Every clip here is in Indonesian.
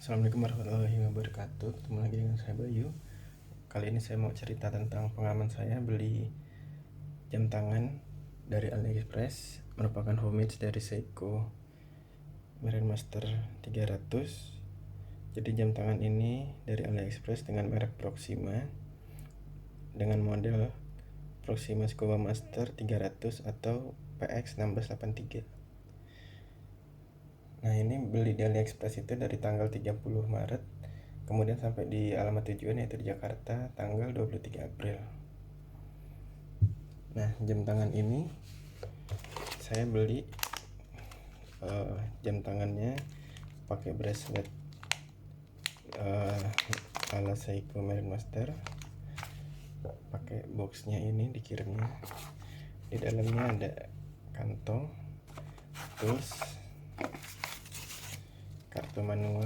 Assalamualaikum warahmatullahi wabarakatuh. Ketemu lagi dengan saya Bayu. Kali ini saya mau cerita tentang pengalaman saya beli jam tangan dari AliExpress, merupakan homemade dari Seiko Marine Master 300. Jadi jam tangan ini dari AliExpress dengan merek Proxima, dengan model Proxima Scuba Master 300 atau PX1683. Nah, ini beli di AliExpress itu dari tanggal 30 Maret, kemudian sampai di alamat tujuan yaitu di Jakarta tanggal 23 April. Nah, jam tangan ini saya beli jam tangannya pakai bracelet ala Seiko Marine Master, pakai boxnya ini dikirimnya. Di dalamnya ada kantong, tools, kartu manual,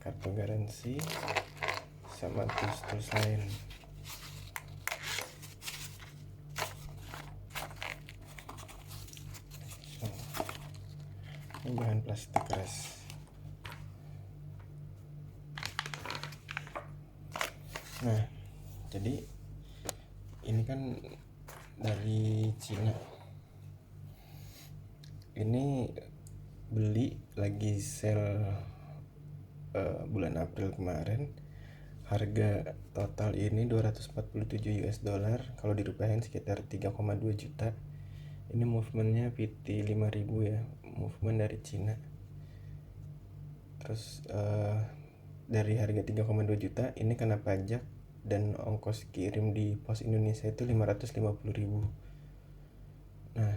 kartu garansi, sama tools lain. Ini bahan plastik keras. Nah, jadi ini kan dari Cina. Ini beli lagi sale bulan April kemarin. Harga total ini 247 US dollar, kalau dirupiahin sekitar 3,2 juta. Ini movementnya PT 5000 ya, movement dari Cina. Terus dari harga 3,2 juta ini kena pajak dan ongkos kirim di pos Indonesia itu 550.000. Nah,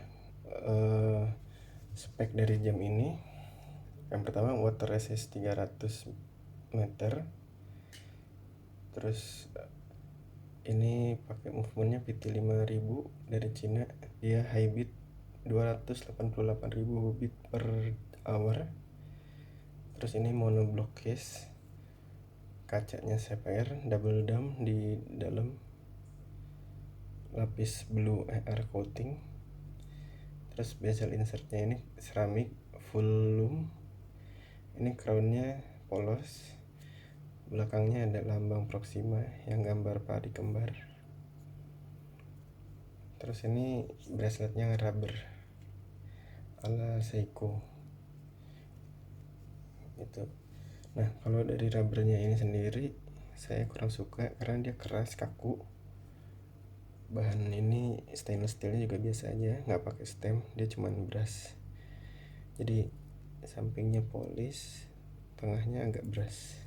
spek dari jam ini yang pertama water resist 300 meter. Terus ini pakai movementnya PT 5000 dari Cina. Dia high bit 288.000 bit per hour. Terus ini monoblock case, kacanya CPR double dam di dalam, lapis blue air coating. Terus bezel insertnya ini ceramic full loom. Ini crownnya polos, belakangnya ada lambang Proxima yang gambar padi kembar. Terus ini braceletnya rubber ala Seiko gitu. Nah, kalau dari rubbernya ini sendiri saya kurang suka karena dia keras, kaku. Bahan ini stainless steelnya juga biasa aja, nggak pakai stem, dia cuman brass. Jadi sampingnya polis, tengahnya agak brass.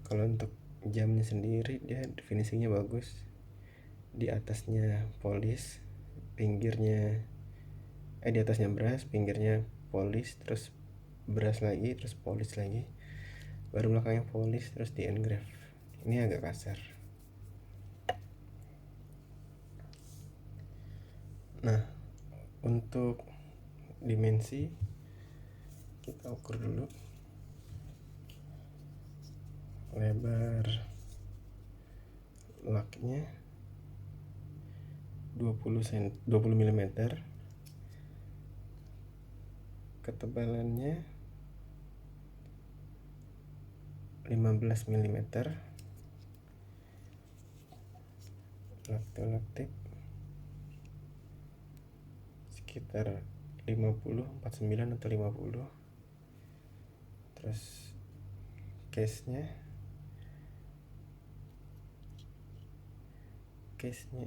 Kalau untuk jamnya sendiri dia finishingnya bagus. Di atasnya polis, pinggirnya di atasnya brass, pinggirnya polis, terus brass lagi, terus polis lagi, baru belakangnya polis, terus di engrave. Ini agak kasar. Nah, untuk dimensi kita ukur dulu. Lebar laknya 20 mm. Ketebalannya 15 mm. Lak sekitar 50, 49 atau 50. Terus case-nya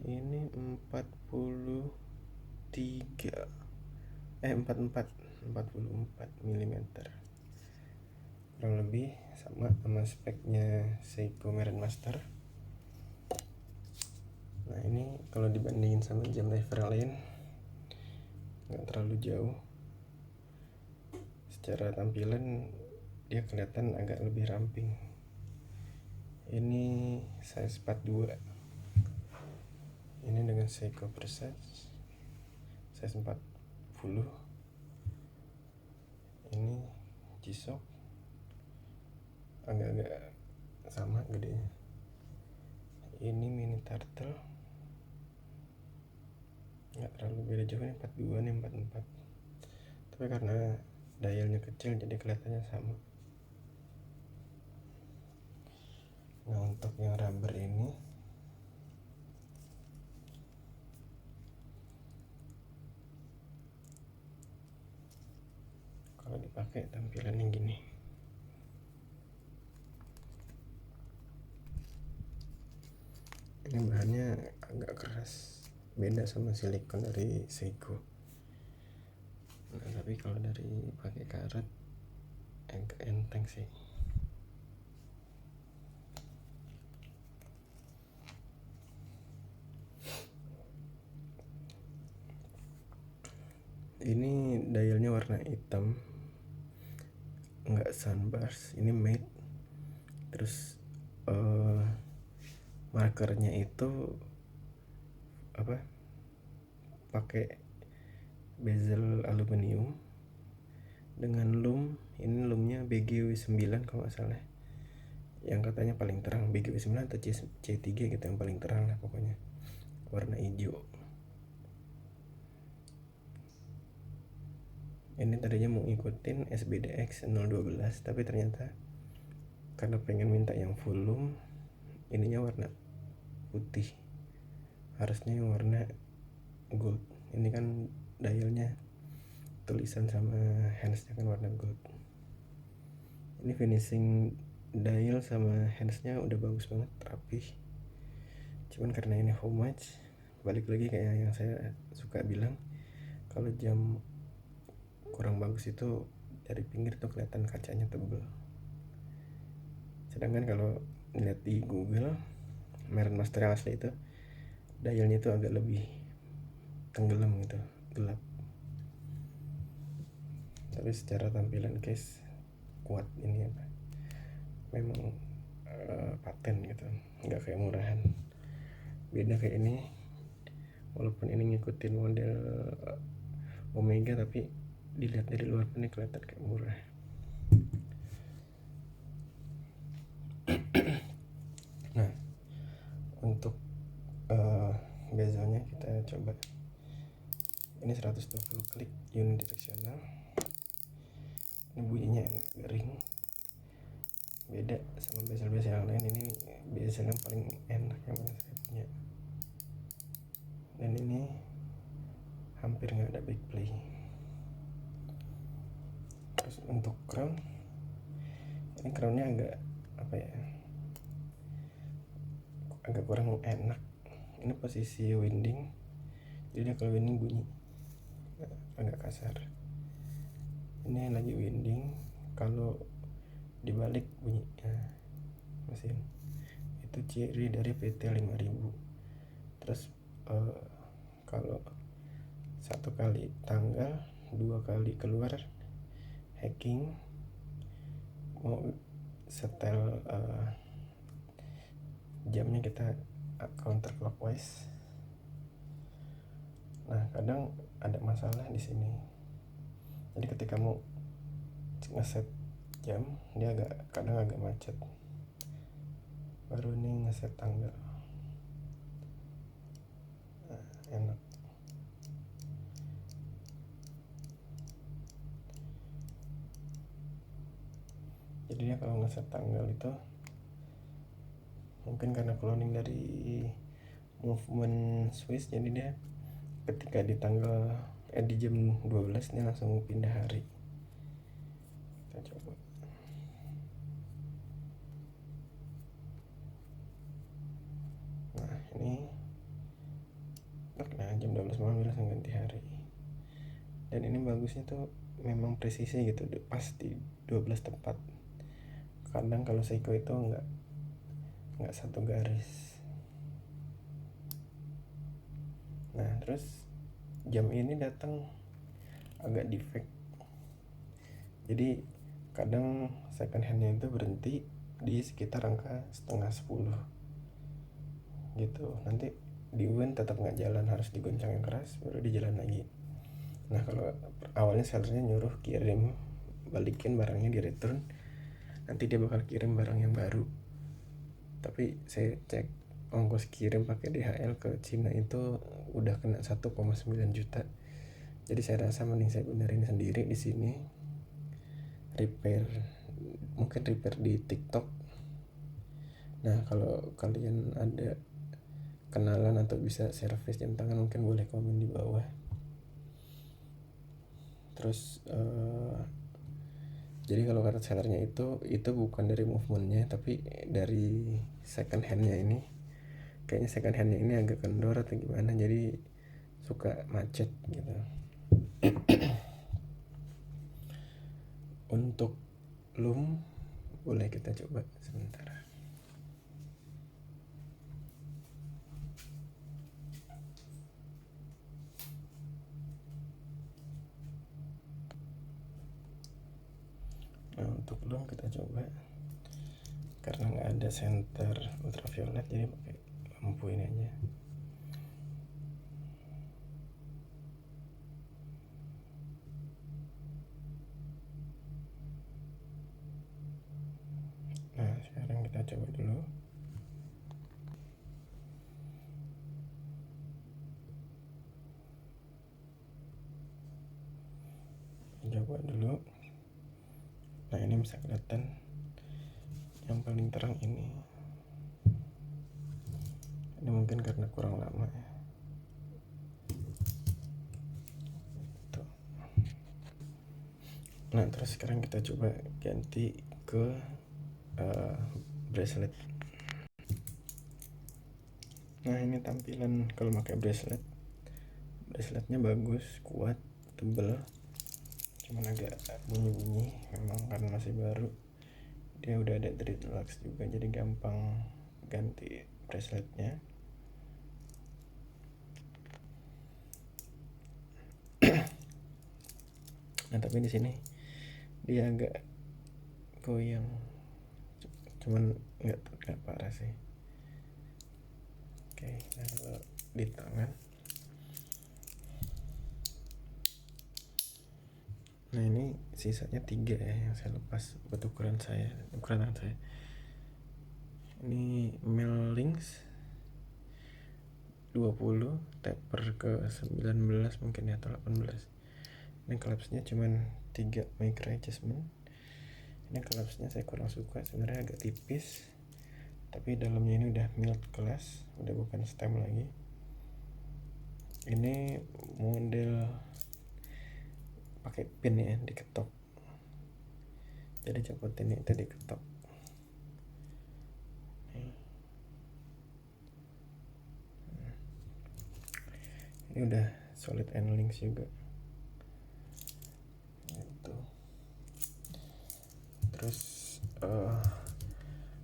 ini 44 mm, kurang lebih sama speknya Seiko Marine Master. Nah, ini kalau dibandingin sama jam diver lain nggak terlalu jauh. Secara tampilan dia kelihatan agak lebih ramping. Ini size 42. Ini dengan Seiko Versace size 40. Ini G-Shock agak-agak sama gedenya. Ini mini turtle, nggak terlalu beda jauh, ini 42, ini 44. Tapi karena dialnya kecil jadi kelihatannya sama. Nah, untuk yang rubber ini kalau dipakai tampilannya gini. Ini bahannya agak keras, beda sama silikon dari Seiko. Nah, tapi kalau dari pakai karet agak enteng sih. Ini dialnya warna hitam, nggak sunburst, ini matte. Terus markernya itu pakai bezel aluminium dengan loom. Ini loomnya BGW9 kalau nggak salah, yang katanya paling terang. BGW9 atau C3 gitu, yang paling terang lah pokoknya, warna hijau. Ini tadinya mau ngikutin SBDX 012, tapi ternyata karena pengen minta yang full loom, ininya warna putih, harusnya yang warna gold. Ini kan dialnya, tulisan sama handsnya kan warna gold. Ini finishing dial sama handsnya udah bagus banget, rapih. Cuman karena ini homage, balik lagi kayak yang saya suka bilang, kalau jam kurang bagus itu dari pinggir tuh kelihatan kacanya tebel. Sedangkan kalau lihat di Google, Marin Master yang asli itu dialnya itu agak lebih tenggelam gitu, gelap. Tapi secara tampilan case kuat, ini memang paten gitu, nggak kayak murahan. Beda kayak ini, walaupun ini ngikutin model Omega, tapi dilihat dari luar pun ini kelihatan kayak murah. Nah, untuk bezelnya kita coba. Ini 120 klik unidirectional. Ini bunyinya enak, garing, beda sama bezel-bezel yang lain. Ini bezel yang paling enak yang pernah saya punya, dan ini hampir nggak ada backplay. Terus untuk crown, ini crownnya agak agak kurang enak. Ini posisi winding, jadi kalau winding bunyi agak kasar. Ini lagi winding, kalau dibalik bunyi mesin. Itu ciri dari PT 5000. Terus kalau satu kali tanggal, 2 kali keluar hacking, mau setel jamnya kita counterclockwise. Nah, kadang ada masalah di sini. Jadi ketika mau ngeset jam, dia kadang agak macet. Baru ini ngeset tanggal, enak. Jadi dia kalau ngeset tanggal itu mungkin karena cloning dari movement Swiss, jadi dia ketika di tanggal di jam 12 dia langsung pindah hari. Kita coba. Nah, ini jam 12 malam dia langsung ganti hari. Dan ini bagusnya tuh memang presisi gitu, pas di 12 tepat. Kadang kalau Seiko itu nggak satu garis. Nah, terus jam ini datang agak defect. Jadi kadang second handnya itu berhenti di sekitar angka setengah 10 gitu. Nanti di UN tetap nggak jalan, harus digoncang yang keras baru dijalan lagi. Nah, kalau awalnya sellernya nyuruh kirim, balikin barangnya di return, nanti dia bakal kirim barang yang baru. Tapi saya cek ongkos kirim pakai DHL ke Cina itu udah kena 1,9 juta. Jadi saya rasa mending saya benerin sendiri di sini. repair, mungkin repair di TikTok. Nah kalau kalian ada kenalan atau bisa servis jam tangan, mungkin boleh komen di bawah. Terus jadi kalau kata sellernya itu bukan dari movementnya, tapi dari second handnya ini. Kayaknya second handnya ini agak kendor atau gimana, jadi suka macet gitu. Untuk loom boleh kita coba sebentar. Nah untuk loom kita coba, karena nggak ada center ultraviolet jadi pakai lampu ini aja. Nah sekarang kita coba dulu. Coba dulu. Nah ini bisa kelihatan yang paling terang ini mungkin karena kurang lama ya. Tuh. Nah terus sekarang kita coba ganti ke bracelet. Nah ini tampilan kalau pakai braceletnya bagus, kuat, tebel, cuman agak bunyi-bunyi memang karena masih baru. Dia udah ada dreadlocks juga, jadi gampang ganti braceletnya. Nah tapi di sini dia agak goyang, cuman nggak parah sih. Oke, nah kalau di tangan, nah ini sisanya 3 ya yang saya lepas buat ukuran tangan saya. Ini Mel Links 20, taper ke 19 mungkin ya, atau 18. Ini collapse-nya cuman 3 micro adjustment. Ini collapse-nya saya kurang suka, sebenarnya agak tipis, tapi dalamnya ini udah mild class, udah bukan stem lagi. Ini model pakai pin ya, diketok, jadi copot ini itu diketok. Ini udah solid end links juga gitu. Terus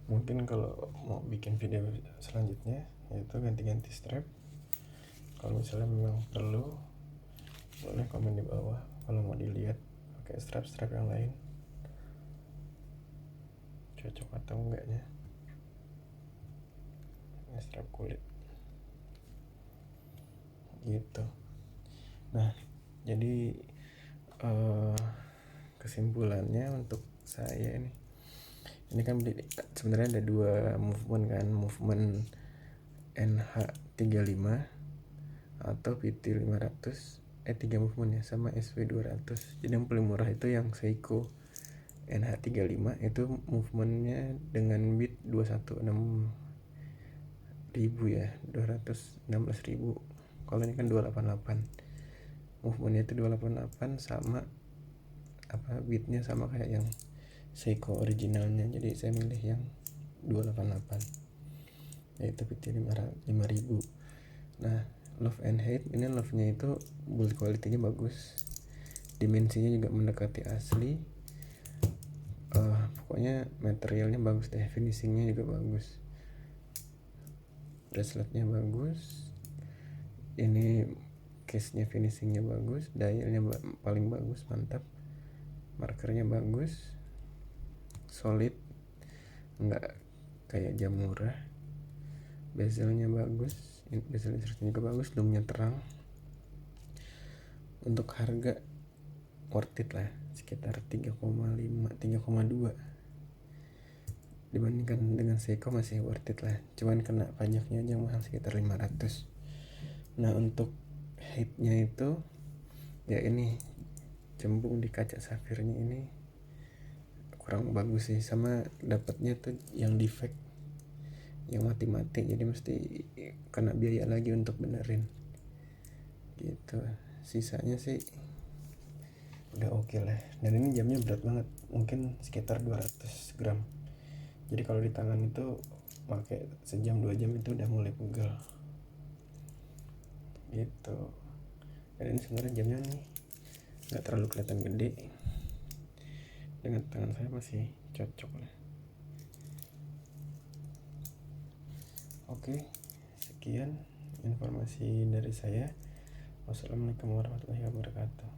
mungkin kalau mau bikin video selanjutnya yaitu ganti-ganti strap. Kalau misalnya memang perlu, boleh komen di bawah kalau mau dilihat pakai strap yang lain cocok atau enggaknya. Ini strap kulit gitu. Nah jadi kesimpulannya untuk saya ini kan sebenarnya ada 2 movement kan, movement NH35 atau PT 500, 3 movement ya, sama SV 200. Jadi yang paling murah itu yang Seiko NH35, itu movementnya dengan bit 216.000 ya, 216.000. Kalau ini kan 288, movementnya itu 288 sama bitnya sama kayak yang Seiko originalnya. Jadi saya milih yang 288, yaitu PT 5.000. Nah love and hate, ini love nya itu build quality-nya bagus, dimensinya juga mendekati asli, pokoknya materialnya bagus deh, finishingnya juga bagus, braceletnya bagus, ini case nya finishingnya bagus, dialnya paling bagus, mantap, markernya bagus, solid, nggak kayak jam murah, bezelnya bagus, bezel insertnya juga bagus, loomnya terang. Untuk harga worth it lah, sekitar 3,5 3,2 dibandingkan dengan Seiko masih worth it lah, cuman kena pajaknya aja mahal sekitar 500. Nah untuk hate-nya itu ya ini cembung di kaca safirnya ini kurang bagus sih, sama dapatnya tuh yang defect, yang mati-mati, jadi mesti kena biaya lagi untuk benerin gitu. Sisanya sih udah oke lah. Dan ini jamnya berat banget, mungkin sekitar 200 gram. Jadi kalau di tangan itu pakai sejam 2 jam itu udah mulai pegel gitu. Dan ini sebenarnya jamnya nih nggak terlalu kelihatan gede, dengan tangan saya masih cocok lah. Oke, sekian informasi dari saya. Wassalamualaikum warahmatullahi wabarakatuh.